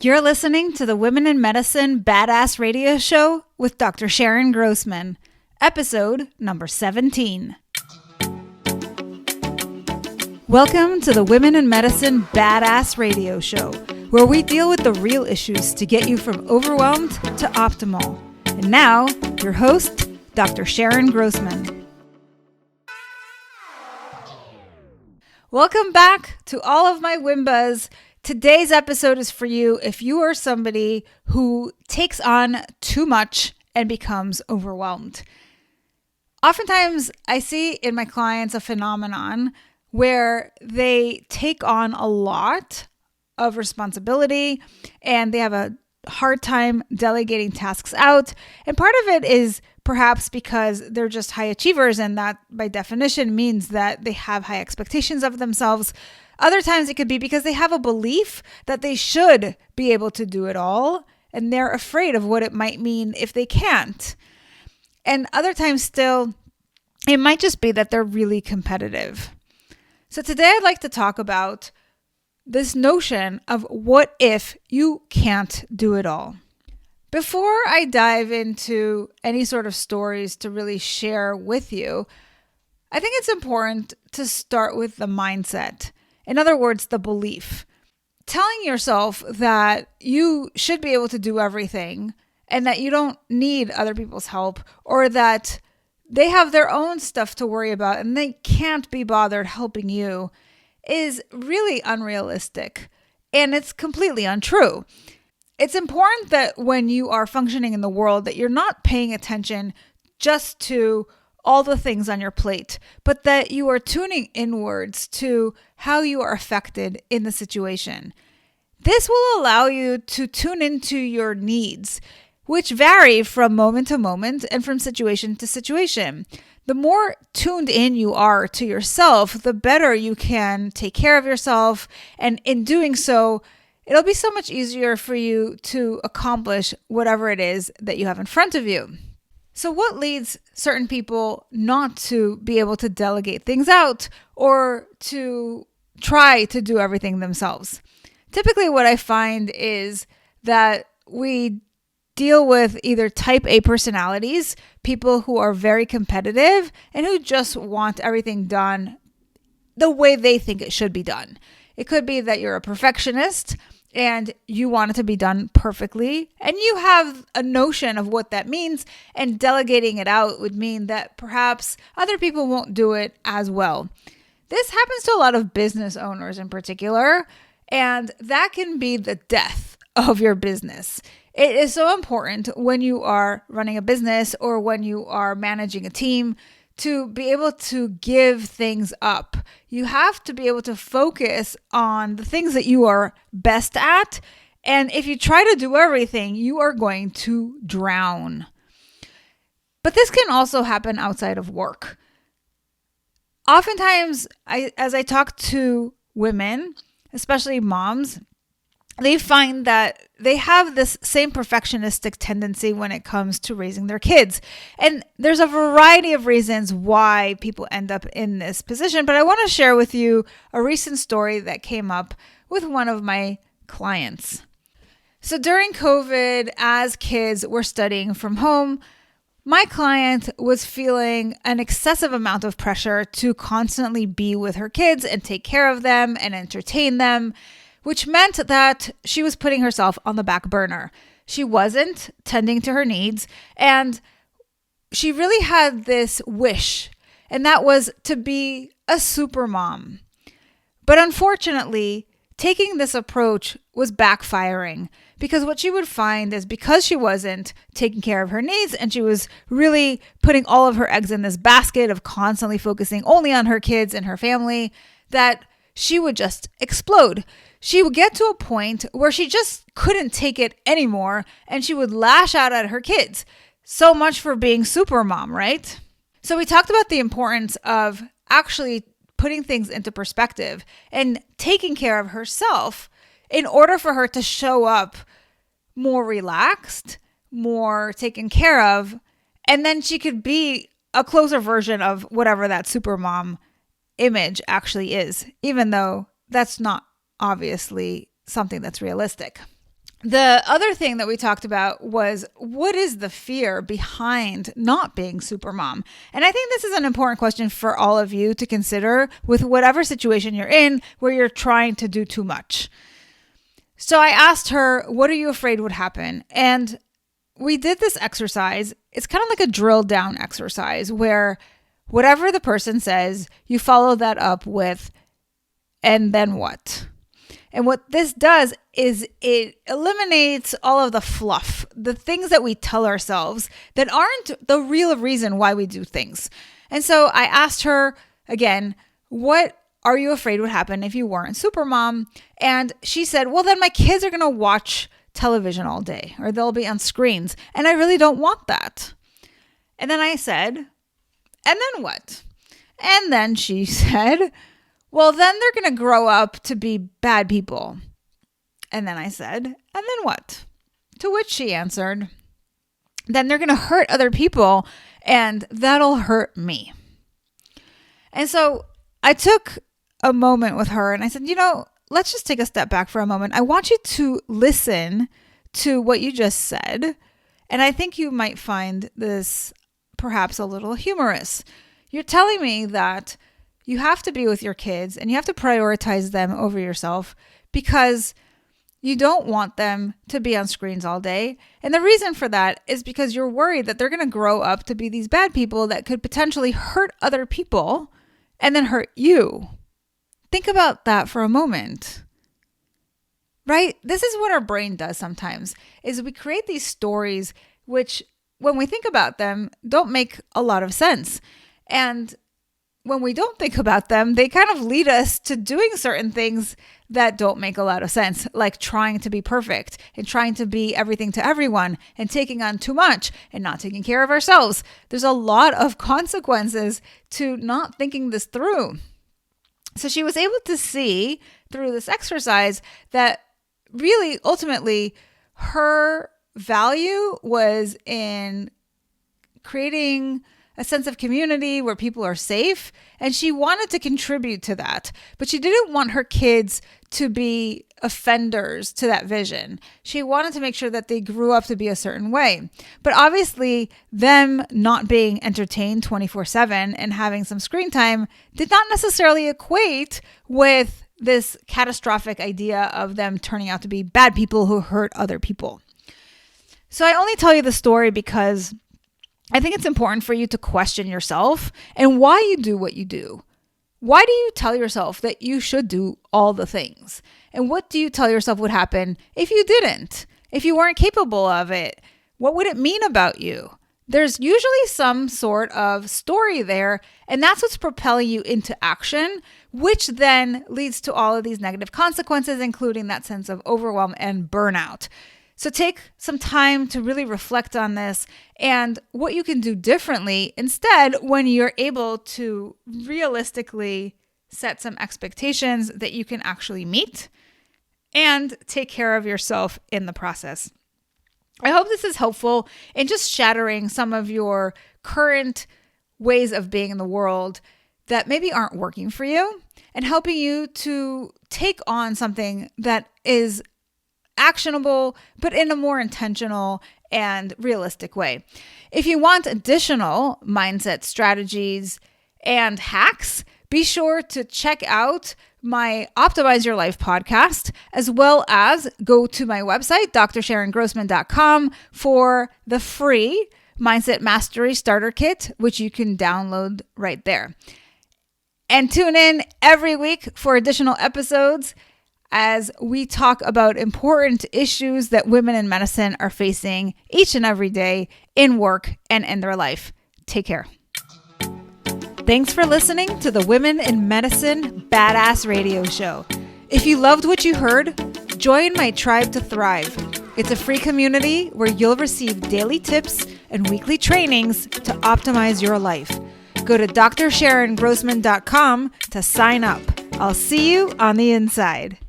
You're listening to the Women in Medicine Badass Radio Show with Dr. Sharon Grossman, episode number 17. Welcome to the Women in Medicine Badass Radio Show, where we deal with the real issues to get you from overwhelmed to optimal. And now, your host, Dr. Sharon Grossman. Welcome back to all of my Wimbas. Today's episode is for you if you are somebody who takes on too much and becomes overwhelmed. Oftentimes, I see in my clients a phenomenon where they take on a lot of responsibility and they have a hard time delegating tasks out. And part of it is perhaps because they're just high achievers, and that by definition means that they have high expectations of themselves. Other times it could be because they have a belief that they should be able to do it all, and they're afraid of what it might mean if they can't. And other times still, it might just be that they're really competitive. So today I'd like to talk about this notion of what if you can't do it all. Before I dive into any sort of stories to really share with you, I think it's important to start with the mindset. In other words, the belief. Telling yourself that you should be able to do everything and that you don't need other people's help, or that they have their own stuff to worry about and they can't be bothered helping you, is really unrealistic, and it's completely untrue. It's important that when you are functioning in the world that you're not paying attention just to all the things on your plate, but that you are tuning inwards to how you are affected in the situation. This will allow you to tune into your needs, which vary from moment to moment and from situation to situation. The more tuned in you are to yourself, the better you can take care of yourself. And in doing so, it'll be so much easier for you to accomplish whatever it is that you have in front of you. So what leads certain people not to be able to delegate things out or to try to do everything themselves? Typically what I find is that we deal with either type A personalities, people who are very competitive and who just want everything done the way they think it should be done. It could be that you're a perfectionist and you want it to be done perfectly, and you have a notion of what that means, and delegating it out would mean that perhaps other people won't do it as well. This happens to a lot of business owners in particular, and that can be the death of your business. It is so important when you are running a business or when you are managing a team to be able to give things up. You have to be able to focus on the things that you are best at. And if you try to do everything, you are going to drown. But this can also happen outside of work. Oftentimes, as I talk to women, especially moms, they find that they have this same perfectionistic tendency when it comes to raising their kids. And there's a variety of reasons why people end up in this position, but I want to share with you a recent story that came up with one of my clients. So during COVID, as kids were studying from home, my client was feeling an excessive amount of pressure to constantly be with her kids and take care of them and entertain them, which meant that she was putting herself on the back burner. She wasn't tending to her needs, and she really had this wish, and that was to be a supermom. But unfortunately, taking this approach was backfiring, because what she would find is because she wasn't taking care of her needs and she was really putting all of her eggs in this basket of constantly focusing only on her kids and her family, that she would just explode. She would get to a point where she just couldn't take it anymore and she would lash out at her kids. So much for being supermom, right? So we talked about the importance of actually putting things into perspective and taking care of herself in order for her to show up more relaxed, more taken care of, and then she could be a closer version of whatever that supermom image actually is, even though that's not obviously something that's realistic. The other thing that we talked about was, what is the fear behind not being supermom? And I think this is an important question for all of you to consider with whatever situation you're in where you're trying to do too much. So I asked her, what are you afraid would happen? And we did this exercise. It's kind of like a drill down exercise where whatever the person says, you follow that up with, and then what? And what this does is it eliminates all of the fluff, the things that we tell ourselves that aren't the real reason why we do things. And so I asked her again, what are you afraid would happen if you weren't supermom? And she said, well, then my kids are going to watch television all day, or they'll be on screens. And I really don't want that. And then I said, and then what? And then she said, well, then they're going to grow up to be bad people. And then I said, and then what? To which she answered, then they're going to hurt other people, and that'll hurt me. And so I took a moment with her and I said, let's just take a step back for a moment. I want you to listen to what you just said. And I think you might find this perhaps a little humorous. You're telling me that you have to be with your kids and you have to prioritize them over yourself because you don't want them to be on screens all day. And the reason for that is because you're worried that they're going to grow up to be these bad people that could potentially hurt other people and then hurt you. Think about that for a moment. Right? This is what our brain does sometimes, is we create these stories which, when we think about them, don't make a lot of sense. And when we don't think about them, they kind of lead us to doing certain things that don't make a lot of sense, like trying to be perfect and trying to be everything to everyone and taking on too much and not taking care of ourselves. There's a lot of consequences to not thinking this through. So she was able to see through this exercise that really, ultimately, her value was in creating a sense of community where people are safe, and she wanted to contribute to that. But she didn't want her kids to be offenders to that vision. She wanted to make sure that they grew up to be a certain way. But obviously, them not being entertained 24/7 and having some screen time did not necessarily equate with this catastrophic idea of them turning out to be bad people who hurt other people. So I only tell you the story because I think it's important for you to question yourself and why you do what you do. Why do you tell yourself that you should do all the things? And what do you tell yourself would happen if you didn't? If you weren't capable of it? What would it mean about you? There's usually some sort of story there, and that's what's propelling you into action, which then leads to all of these negative consequences, including that sense of overwhelm and burnout. So take some time to really reflect on this and what you can do differently instead when you're able to realistically set some expectations that you can actually meet and take care of yourself in the process. I hope this is helpful in just shattering some of your current ways of being in the world that maybe aren't working for you and helping you to take on something that is actionable, but in a more intentional and realistic way. If you want additional mindset strategies and hacks, be sure to check out my Optimize Your Life podcast, as well as go to my website, drsharongrossman.com, for the free Mindset Mastery Starter Kit, which you can download right there. And tune in every week for additional episodes as we talk about important issues that women in medicine are facing each and every day in work and in their life. Take care. Thanks for listening to the Women in Medicine Badass Radio Show. If you loved what you heard, join my Tribe to Thrive. It's a free community where you'll receive daily tips and weekly trainings to optimize your life. Go to drsharongrossman.com to sign up. I'll see you on the inside.